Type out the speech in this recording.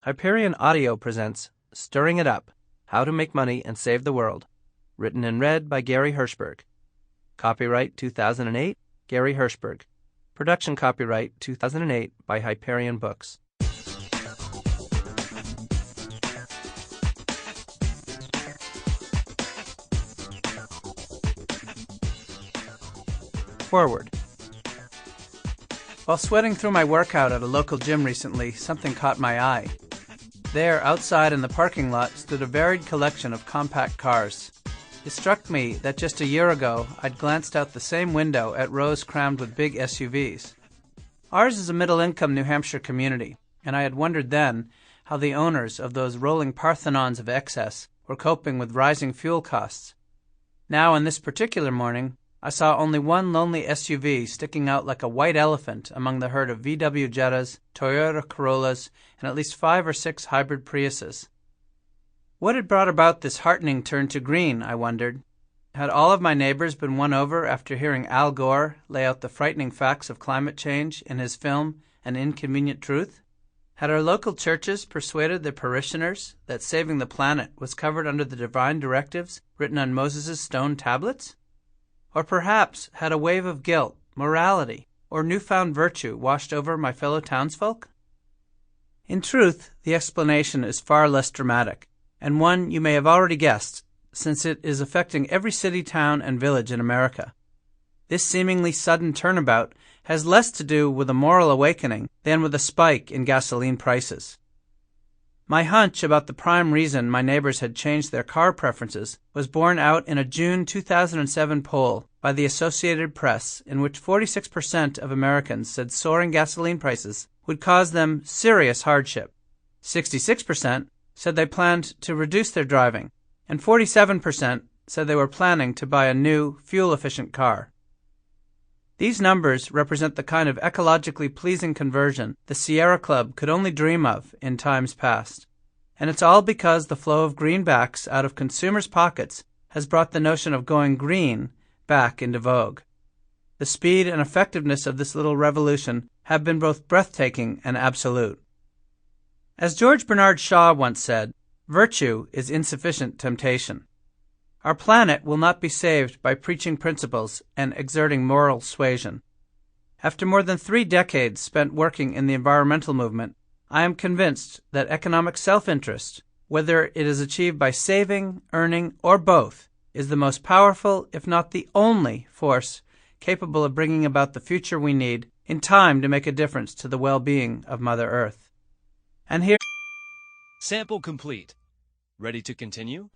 Hyperion Audio presents Stirring It Up, How to Make Money and Save the World, written and read by Gary Hirshberg. Copyright 2008, Gary Hirshberg. Production copyright 2008 by Hyperion Books. Forward. While sweating through my workout at a local gym recently, something caught my eye. There, outside in the parking lot, stood a varied collection of compact cars. It struck me that just a year ago, I'd glanced out the same window at rows crammed with big SUVs. Ours is a middle-income New Hampshire community, and I had wondered then how the owners of those rolling parthenons of excess were coping with rising fuel costs. Now, on this particular morning, I saw only one lonely SUV sticking out like a white elephant among the herd of VW Jettas, Toyota Corollas, and at least 5 or 6 hybrid Priuses. What had brought about this heartening turn to green, I wondered? Had all of my neighbors been won over after hearing Al Gore lay out the frightening facts of climate change in his film An Inconvenient Truth? Had our local churches persuaded their parishioners that saving the planet was covered under the divine directives written on Moses' stone tablets? Or perhaps had a wave of guilt, morality, or newfound virtue washed over my fellow townsfolk? In truth, the explanation is far less dramatic, and one you may have already guessed, since it is affecting every city, town, and village in America. This seemingly sudden turnabout has less to do with a moral awakening than with a spike in gasoline prices. My hunch about the prime reason my neighbors had changed their car preferences was borne out in a June 2007 poll by the Associated Press in which 46% of Americans said soaring gasoline prices would cause them serious hardship. 66% said they planned to reduce their driving, and 47% said they were planning to buy a new, fuel-efficient car. These numbers represent the kind of ecologically pleasing conversion the Sierra Club could only dream of in times past. And it's all because the flow of greenbacks out of consumers' pockets has brought the notion of going green back into vogue. The speed and effectiveness of this little revolution have been both breathtaking and absolute. As George Bernard Shaw once said, virtue is insufficient temptation. Our planet will not be saved by preaching principles and exerting moral suasion. After more than 3 decades spent working in the environmental movement, I am convinced that economic self-interest, whether it is achieved by saving, earning, or both, is the most powerful, if not the only, force capable of bringing about the future we need in time to make a difference to the well-being of Mother Earth. And here... Sample complete. Ready to continue?